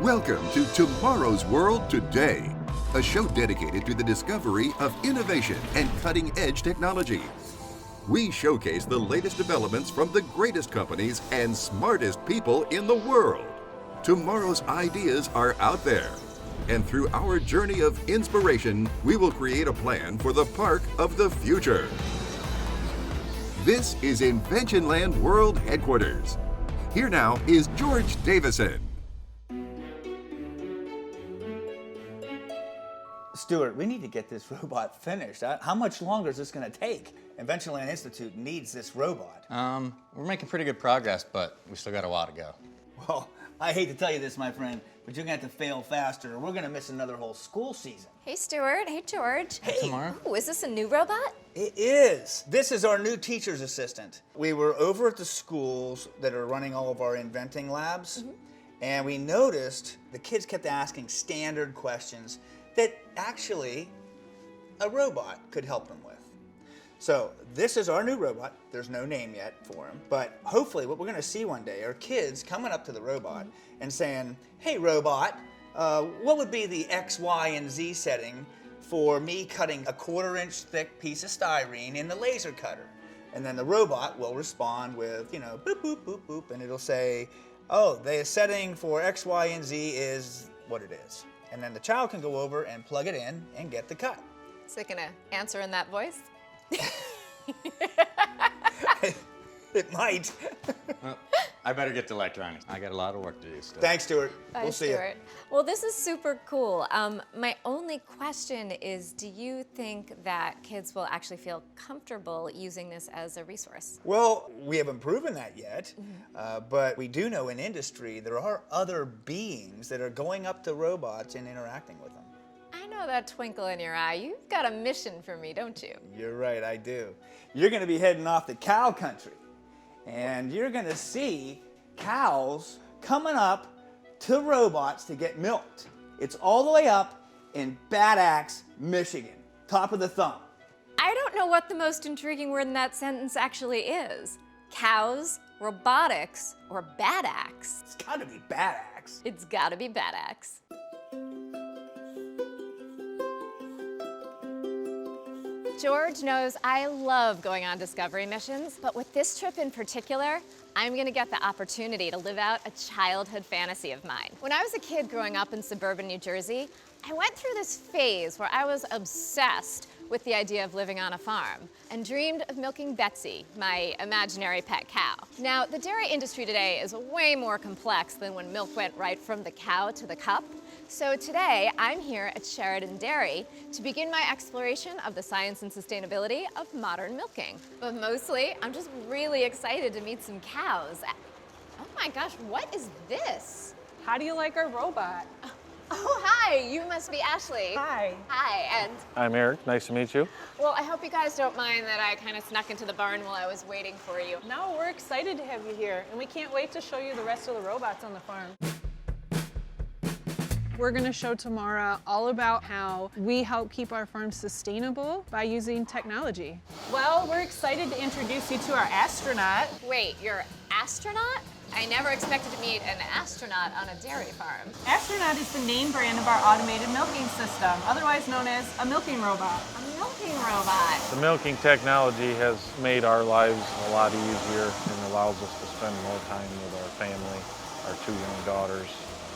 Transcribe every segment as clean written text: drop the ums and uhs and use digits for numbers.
Welcome to Tomorrow's World Today, a show dedicated to the discovery of innovation and cutting-edge technology. We showcase the latest developments from the greatest companies and smartest people in the world. Tomorrow's ideas are out there. And through our journey of inspiration, we will create a plan for the park of the future. This is Inventionland World Headquarters. Here now is George Davison. Stuart, we need to get this robot finished. How much longer is this going to take? Inventionland Institute needs this robot. We're making pretty good progress, but we still got a while to go. Well, I hate to tell you this, my friend, but you're going to have to fail faster or we're going to miss another whole school season. Hey, Stuart. Hey, George. Hey. Tomorrow? Ooh, is this a new robot? It is. This is our new teacher's assistant. We were over at the schools that are running all of our inventing labs, and we noticed the kids kept asking standard questions that actually a robot could help them with. So this is our new robot. There's no name yet for him, but hopefully what we're gonna see one day are kids coming up to the robot and saying, hey robot, what would be the X, Y, and Z setting for me cutting a 1/4-inch thick piece of styrene in the laser cutter? And then the robot will respond with, boop, boop, boop, boop, and it'll say, oh, the setting for X, Y, and Z is what it is. And then the child can go over and plug it in and get the cut. Is it gonna answer in that voice? It might. Well, I better get to electronics. I got a lot of work to do still. Thanks, Stuart. Bye, We'll see Stuart. Well, this is super cool. My only question is, do you think that kids will actually feel comfortable using this as a resource? you. Well, we haven't proven that yet, but we do know in industry there are other beings that are going up to robots and interacting with them. I know that twinkle in your eye. You've got a mission for me, don't you? You're right, I do. You're going to be heading off to cow country, and you're going to see cows coming up to robots to get milked. It's all the way up in Bad Axe, Michigan. Top of the thumb. I don't know what the most intriguing word in that sentence actually is. Cows, robotics, or bad axe? It's got to be Bad Axe. It's gotta be bad axe. George knows I love going on discovery missions, but with this trip in particular, I'm gonna get the opportunity to live out a childhood fantasy of mine. When I was a kid growing up in suburban New Jersey, I went through this phase where I was obsessed with the idea of living on a farm and dreamed of milking Betsy, my imaginary pet cow. Now, the dairy industry today is way more complex than when milk went right from the cow to the cup. So today, I'm here at Sheridan Dairy to begin my exploration of the science and sustainability of modern milking. But mostly, I'm just really excited to meet some cows. Oh my gosh, what is this? How do you like our robot? Oh, hi, you must be Ashley. Hi. Hi, and I'm Eric. Nice to meet you. well, I hope you guys don't mind that I kind of snuck into the barn while I was waiting for you. No, we're excited to have you here, and we can't wait to show you the rest of the robots on the farm. We're going to show Tamara all about how we help keep our farm sustainable by using technology. Well, we're excited to introduce you to our astronaut. Wait, you're astronaut? I never expected to meet an astronaut on a dairy farm. Astronaut is the name brand of our automated milking system, otherwise known as a milking robot. A milking robot. The milking technology has made our lives a lot easier and allows us to spend more time with our family, our 2 young daughters.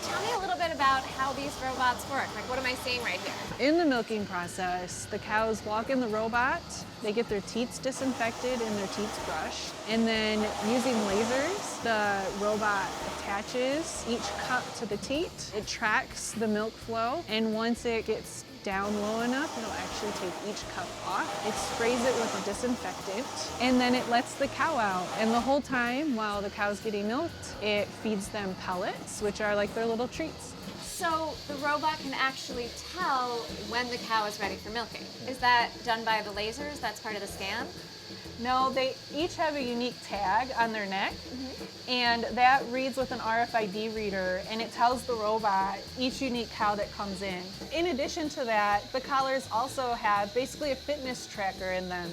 Tell me a little bit about how these robots work. Like, what am I seeing right here? In the milking process, the cows walk in the robot, they get their teats disinfected and their teats brushed, and then using lasers, the robot attaches each cup to the teat. It tracks the milk flow, and once it gets down low enough, it'll actually take each cup off. It sprays it with a disinfectant, and then it lets the cow out. And the whole time, while the cow's getting milked, it feeds them pellets, which are like their little treats. So the robot can actually tell when the cow is ready for milking. Is that done by the lasers? That's part of the scan? No, they each have a unique tag on their neck, and that reads with an RFID reader, and it tells the robot each unique cow that comes in. In addition to that, the collars also have basically a fitness tracker in them,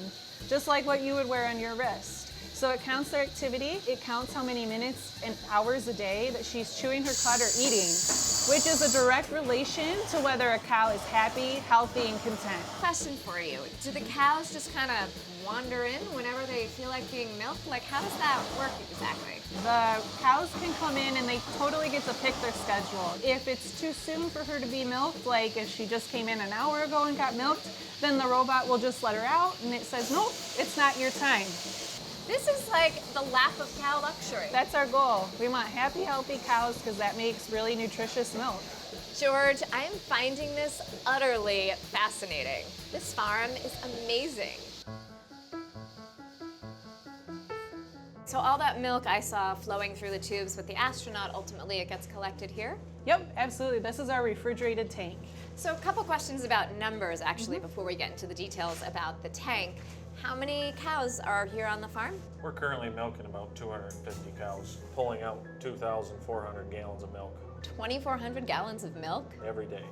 just like what you would wear on your wrist. So it counts their activity, it counts how many minutes and hours a day that she's chewing her cud or eating. which is a direct relation to whether a cow is happy, healthy, and content. Question for you. Do the cows just kind of wander in whenever they feel like being milked? Like, how does that work exactly? The cows can come in and they totally get to pick their schedule. If it's too soon for her to be milked, like if she just came in an hour ago and got milked, then the robot will just let her out and it says, nope, it's not your time. This is like the lap of cow luxury. That's our goal. We want happy, healthy cows because that makes really nutritious milk. George, I am finding this utterly fascinating. This farm is amazing. So all that milk I saw flowing through the tubes with the astronaut, ultimately it gets collected here? Yep, absolutely. This is our refrigerated tank. So a couple questions about numbers actually before we get into the details about the tank. How many cows are here on the farm? We're currently milking about 250 cows, pulling out 2,400 gallons of milk 2,400 gallons of milk? every day.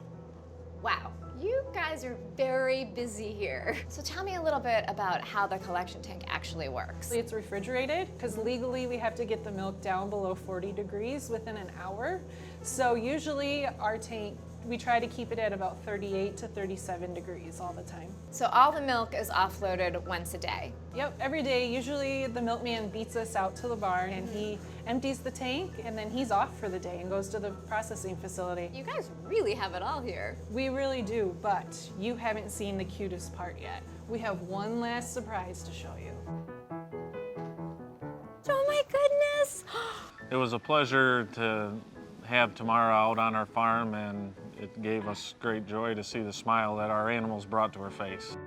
Wow, you guys are very busy here. So tell me a little bit about how the collection tank actually works. It's refrigerated because legally we have to get the milk down below 40 degrees within an hour. So usually our tank, we try to keep it at about 38 to 37 degrees all the time. So all the milk is offloaded once a day. Yep, every day. Usually the milkman beats us out to the barn and he empties the tank and then he's off for the day and goes to the processing facility. You guys really have it all here. We really do, but you haven't seen the cutest part yet. We have one last surprise to show you. Oh my goodness! It was a pleasure to have Tamara out on our farm, and it gave us great joy to see the smile that our animals brought to her face.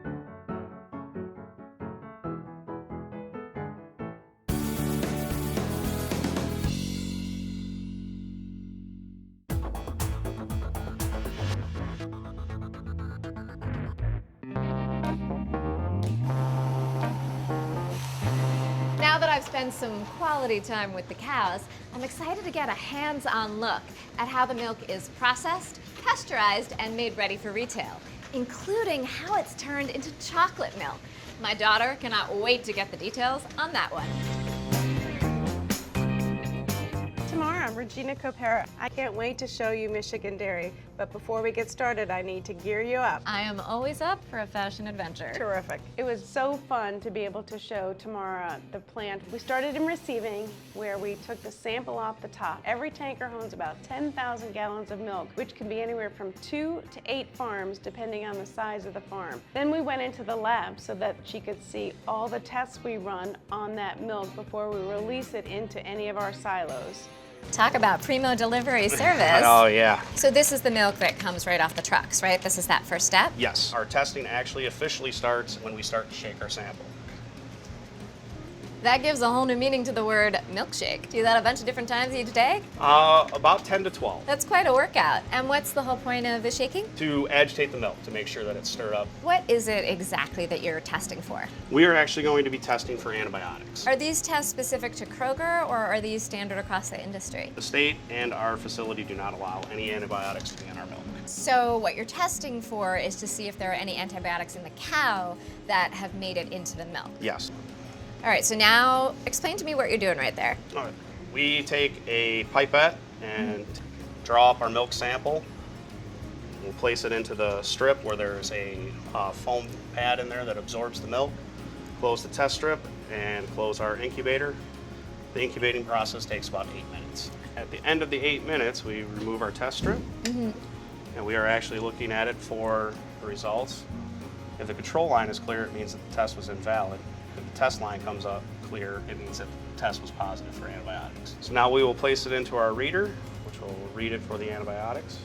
Now that I've spent some quality time with the cows, I'm excited to get a hands-on look at how the milk is processed, pasteurized, and made ready for retail, including how it's turned into chocolate milk. My daughter cannot wait to get the details on that one. Tamara, I'm Regina Copera. I can't wait to show you Michigan Dairy, but before we get started, I need to gear you up. I am always up for a fashion adventure. Terrific. It was so fun to be able to show Tamara the plant. We started in receiving, where we took the sample off the top. Every tanker holds about 10,000 gallons of milk, which can be anywhere from 2 to 8 farms, depending on the size of the farm. Then we went into the lab so that she could see all the tests we run on that milk before we release it into any of our silos. Talk about primo delivery service. Oh, yeah. So this is the milk that comes right off the trucks, right? This is that first step? Yes. Our testing actually officially starts when we start to shake our sample. That gives a whole new meaning to the word milkshake. Do that a bunch of different times each day? About 10 to 12. That's quite a workout. And what's the whole point of the shaking? To agitate the milk, to make sure that it's stirred up. What is it exactly that you're testing for? We are actually going to be testing for antibiotics. Are these tests specific to Kroger, or are these standard across the industry? The state and our facility do not allow any antibiotics to be in our milk. So what you're testing for is to see if there are any antibiotics in the cow that have made it into the milk. Yes. All right, so now explain to me what you're doing right there. All right. We take a pipette and draw up our milk sample. We'll place it into the strip where there's a foam pad in there that absorbs the milk. Close the test strip and close our incubator. The incubating process takes about 8 minutes. At the end of the 8 minutes, we remove our test strip, and we are actually looking at it for the results. If the control line is clear, it means that the test was invalid. If the test line comes up clear, it means that the test was positive for antibiotics. So now we will place it into our reader, which will read it for the antibiotics.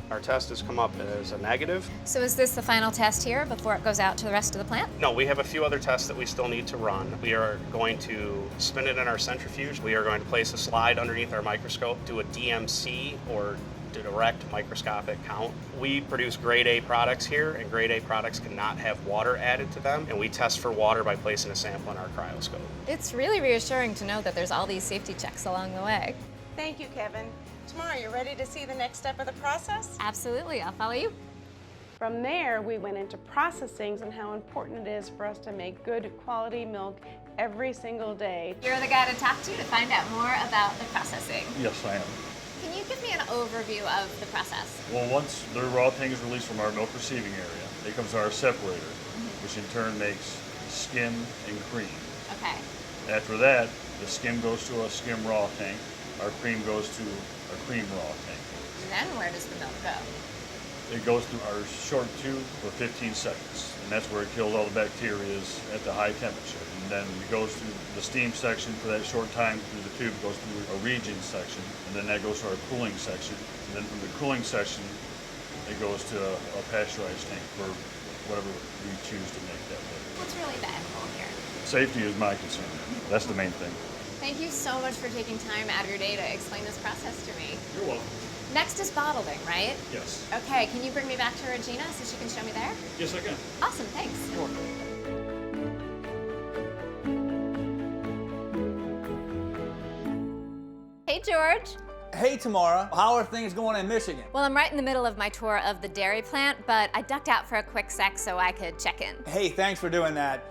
Our test has come up as a negative. So is this the final test here before it goes out to the rest of the plant? No, we have a few other tests that we still need to run. We are going to spin it in our centrifuge. We are going to place a slide underneath our microscope, do a DMC, or direct microscopic count. We produce grade A products here, and grade A products cannot have water added to them, and we test for water by placing a sample in our cryoscope. It's really reassuring to know that there's all these safety checks along the way. Thank you, Kevin. Tamara, you ready to see the next step of the process? Absolutely, I'll follow you. From there, we went into processing and how important it is for us to make good quality milk every single day. You're the guy to talk to find out more about the processing. Yes, I am. Can you give me an overview of the process? Well, once the raw tank is released from our milk receiving area, it comes to our separator, which in turn makes skim and cream. Okay. After that, the skim goes to a skim raw tank, our cream goes to a cream raw tank. Then where does the milk go? It goes through our short tube for 15 seconds, and that's where it kills all the bacteria at the high temperature. And then it goes through the steam section for that short time through the tube, goes through a regen section, and then that goes to our cooling section. And then from the cooling section, it goes to a pasteurized tank for whatever we choose to make that day. What's really the end goal here? Safety is my concern. That's the main thing. Thank you so much for taking time out of your day to explain this process to me. You're welcome. Next is bottling, right? Yes. Okay, can you bring me back to Regina so she can show me there? Yes, I can. Awesome, thanks. You're welcome. Hey, George. Hey, Tamara, how are things going in Michigan? Well, I'm right in the middle of my tour of the dairy plant, but I ducked out for a quick sec so I could check in. Hey, thanks for doing that.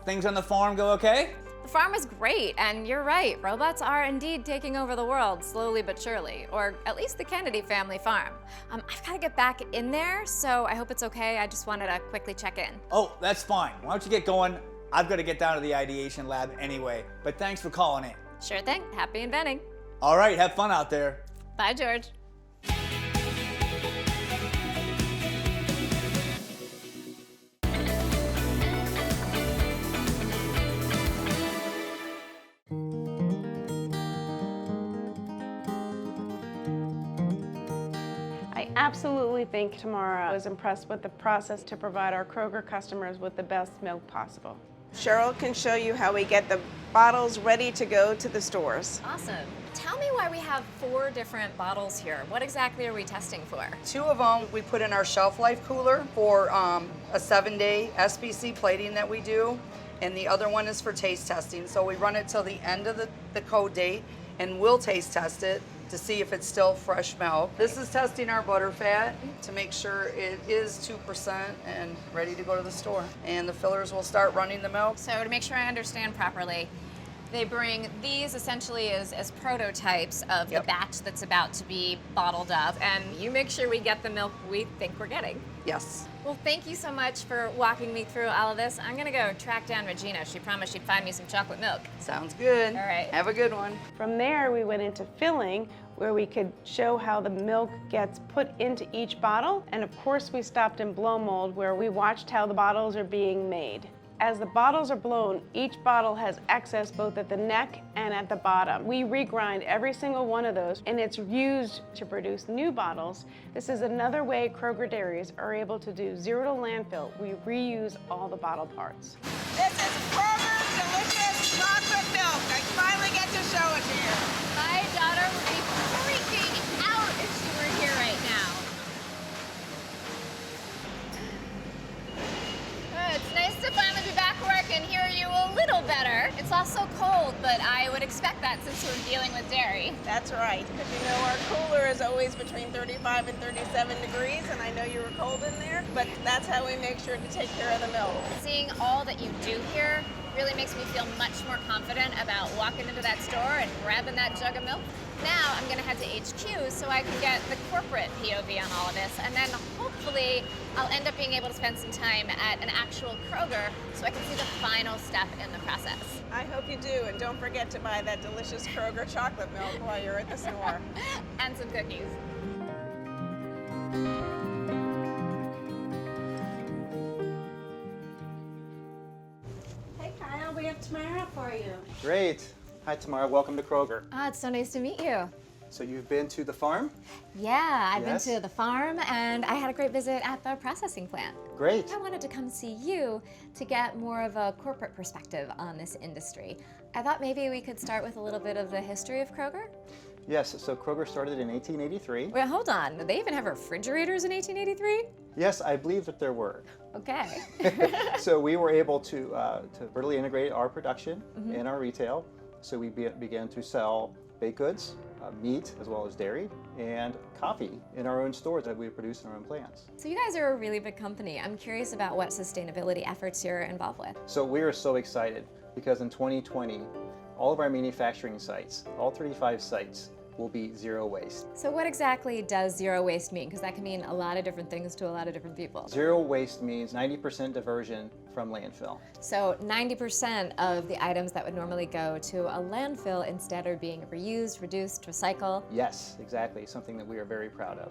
Things on the farm go okay? The farm is great, and you're right. Robots are indeed taking over the world, slowly but surely, or at least the Kennedy family farm. I've got to get back in there, so I hope it's okay. I just wanted to quickly check in. Oh, that's fine. Why don't you get going? I've got to get down to the ideation lab anyway, but thanks for calling in. Sure thing. Happy inventing. All right, have fun out there. Bye, George. I absolutely think Tamara was impressed with the process to provide our Kroger customers with the best milk possible. Cheryl can show you how we get the bottles ready to go to the stores. Awesome. Tell me why we have 4 different bottles here. What exactly are we testing for? 2 of them we put in our shelf life cooler for a 7-day SBC plating that we do, and the other one is for taste testing. So we run it till the end of the code date, and we'll taste test it to see if it's still fresh milk. This is testing our butter fat to make sure it is 2% and ready to go to the store. And the fillers will start running the milk. So to make sure I understand properly, they bring these essentially as prototypes of the batch that's about to be bottled up, and you make sure we get the milk we think we're getting. Yes. Well, thank you so much for walking me through all of this. I'm gonna go track down Regina. She promised she'd find me some chocolate milk. Sounds good. All right. Have a good one. From there, we went into filling, where we could show how the milk gets put into each bottle. And of course, we stopped in blow mold, where we watched how the bottles are being made. As the bottles are blown, each bottle has excess both at the neck and at the bottom. We regrind every single one of those, and it's used to produce new bottles. This is another way Kroger dairies are able to do zero to landfill. We reuse all the bottle parts. This is Kroger's delicious chocolate milk. I finally get to show it to you. My daughter would be freaking out if she were here right now. It's nice to finally be back work and hear you a little better. It's also cold, but I would expect that since we're dealing with dairy. That's right, because you know our cooler is always between 35 and 37 degrees, and I know you were cold in there, but that's how we make sure to take care of the milk. Seeing all that you do here really makes me feel much more confident about walking into that store and grabbing that jug of milk. Now I'm gonna head to HQ so I can get the corporate POV on all of this, and then hopefully I'll end up being able to spend some time at an actual Kroger so I can see the final step in the process. I hope you do, and don't forget to buy that delicious Kroger chocolate milk while you're at the store. And some cookies. Hey Kyle, we have Tamara for you. Great. Hi Tamara, welcome to Kroger. Ah, it's so nice to meet you. So you've been to the farm? Yeah, I've Yes. been to the farm and I had a great visit at the processing plant. Great. I wanted to come see you to get more of a corporate perspective on this industry. I thought maybe we could start with a little bit of the history of Kroger. Yes, so Kroger started in 1883. Wait, hold on. Did they even have refrigerators in 1883? Yes, I believe that there were. Okay. So we were able to vertically integrate our production Mhm. and our retail. So we began to sell baked goods, meat, as well as dairy, and coffee in our own stores that we produce in our own plants. So you guys are a really big company. I'm curious about what sustainability efforts you're involved with. So we are so excited because in 2020, all of our manufacturing sites, all 35 sites, will be zero waste. So what exactly does zero waste mean? Because that can mean a lot of different things to a lot of different people. Zero waste means 90% diversion from landfill. So 90% of the items that would normally go to a landfill instead are being reused, reduced, recycled. Yes, exactly, something that we are very proud of.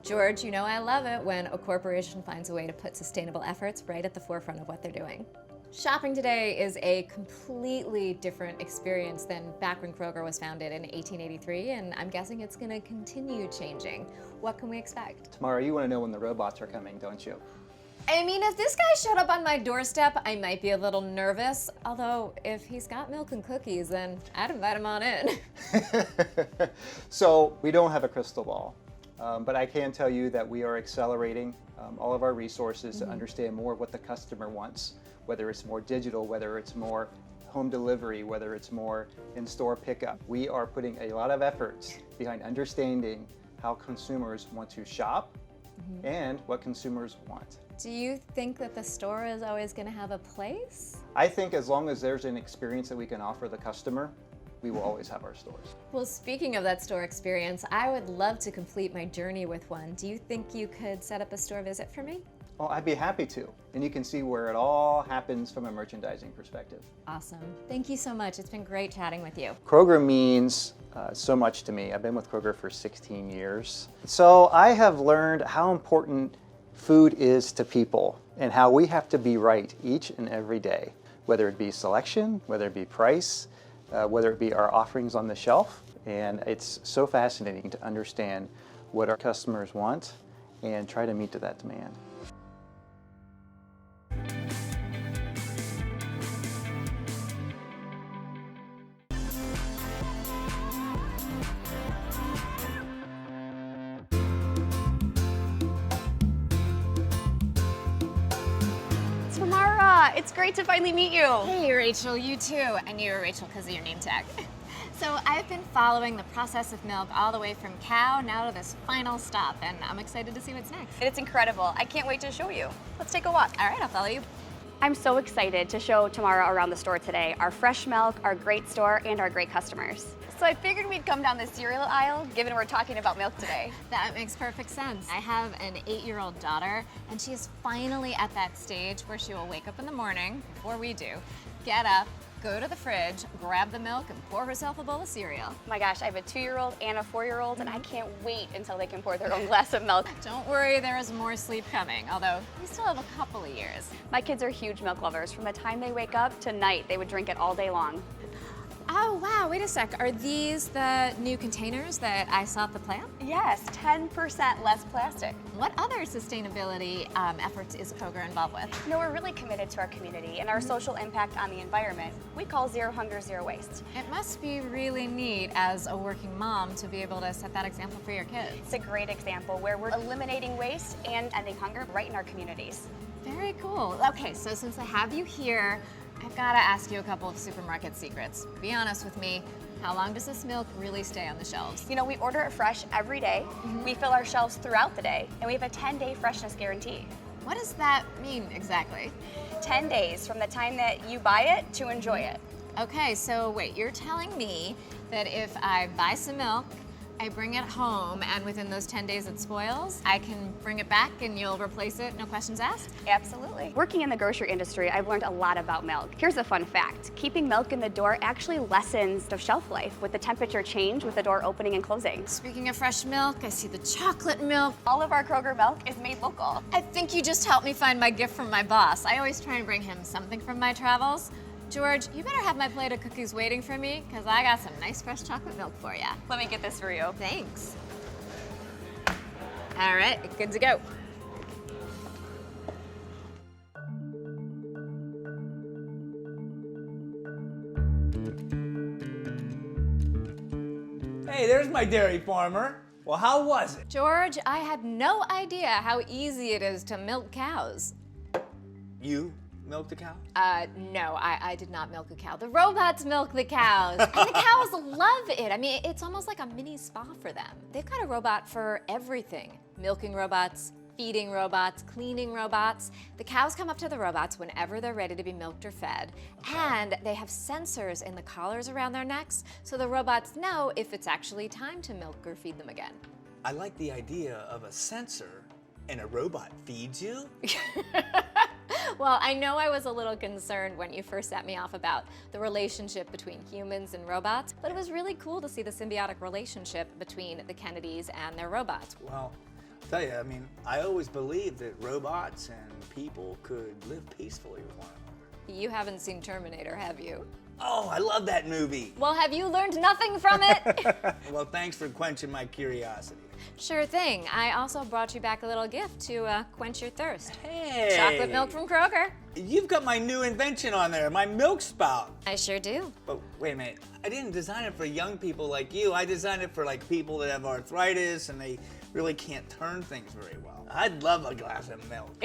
George, you know I love it when a corporation finds a way to put sustainable efforts right at the forefront of what they're doing. Shopping today is a completely different experience than back when Kroger was founded in 1883, and I'm guessing it's going to continue changing. What can we expect? Tamara, you want to know when the robots are coming, don't you? I mean, if this guy showed up on my doorstep, I might be a little nervous. Although, if he's got milk and cookies, then I'd invite him on in. So, we don't have a crystal ball, but I can tell you that we are accelerating all of our resources to understand more what the customer wants, whether it's more digital, whether it's more home delivery, whether it's more in-store pickup. We are putting a lot of efforts behind understanding how consumers want to shop and what consumers want. Do you think that the store is always going to have a place? I think as long as there's an experience that we can offer the customer, we will always have our stores. Well, speaking of that store experience, I would love to complete my journey with one. Do you think you could set up a store visit for me? Well, I'd be happy to. And you can see where it all happens from a merchandising perspective. Awesome. Thank you so much. It's been great chatting with you. Kroger means so much to me. I've been with Kroger for 16 years. So I have learned how important food is to people and how we have to be right each and every day, whether it be selection, whether it be price, whether it be our offerings on the shelf. And it's so fascinating to understand what our customers want and try to meet to that demand. Tamara, it's great to finally meet you. Hey, Rachel, you too. I knew you were Rachel because of your name tag. So I've been following the process of milk all the way from cow now to this final stop, and I'm excited to see what's next. It's incredible. I can't wait to show you. Let's take a walk. All right, I'll follow you. I'm so excited to show Tamara around the store today, our fresh milk, our great store, and our great customers. So I figured we'd come down the cereal aisle, given we're talking about milk today. That makes perfect sense. I have an 8-year-old daughter, and she is finally at that stage where she will wake up in the morning, before we do, get up, go to the fridge, grab the milk, and pour herself a bowl of cereal. Oh my gosh, I have a 2-year-old and a 4-year-old, and I can't wait until they can pour their own glass of milk. Don't worry, there is more sleep coming, although we still have a couple of years. My kids are huge milk lovers. From the time they wake up to night, they would drink it all day long. Oh, wow, wait a sec. Are these the new containers that I saw at the plant? Yes, 10% less plastic. What other sustainability efforts is Kroger involved with? You know, we're really committed to our community and our social impact on the environment. We call Zero Hunger, Zero Waste. It must be really neat as a working mom to be able to set that example for your kids. It's a great example where we're eliminating waste and ending hunger right in our communities. Very cool. Okay, so since I have you here, I've got to ask you a couple of supermarket secrets. Be honest with me, how long does this milk really stay on the shelves? You know, we order it fresh every day. We fill our shelves throughout the day, and we have a 10-day freshness guarantee. What does that mean exactly? 10 days from the time that you buy it to enjoy it. Okay, so wait, you're telling me that if I buy some milk, I bring it home, and within those 10 days it spoils, I can bring it back and you'll replace it, no questions asked? Absolutely. Working in the grocery industry, I've learned a lot about milk. Here's a fun fact. Keeping milk in the door actually lessens the shelf life with the temperature change with the door opening and closing. Speaking of fresh milk, I see the chocolate milk. All of our Kroger milk is made local. I think you just helped me find my gift from my boss. I always try and bring him something from my travels. George, you better have my plate of cookies waiting for me, because I got some nice fresh chocolate milk for you. Let me get this for you. Thanks. All right, good to go. Hey, there's my dairy farmer. Well, how was it? George, I had no idea how easy it is to milk cows. You milked a cow? No, I did not milk a cow. The robots milk the cows, and the cows love it. I mean, it's almost like a mini spa for them. They've got a robot for everything. Milking robots, feeding robots, cleaning robots. The cows come up to the robots whenever they're ready to be milked or fed. And they have sensors in the collars around their necks, so the robots know if it's actually time to milk or feed them again. I like the idea of a sensor and a robot feeds you. Well, I know I was a little concerned when you first set me off about the relationship between humans and robots, but it was really cool to see the symbiotic relationship between the Kennedys and their robots. Well, I'll tell you, I mean, I always believed that robots and people could live peacefully with one another. You haven't seen Terminator, have you? Oh, I love that movie. Well, have you learned nothing from it? Well, thanks for quenching my curiosity. Sure thing. I also brought you back a little gift to quench your thirst. Hey! Chocolate milk from Kroger. You've got my new invention on there, my milk spout. I sure do. But wait a minute, I didn't design it for young people like you. I designed it for like people that have arthritis and they really can't turn things very well. I'd love a glass of milk.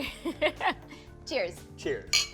Cheers. Cheers.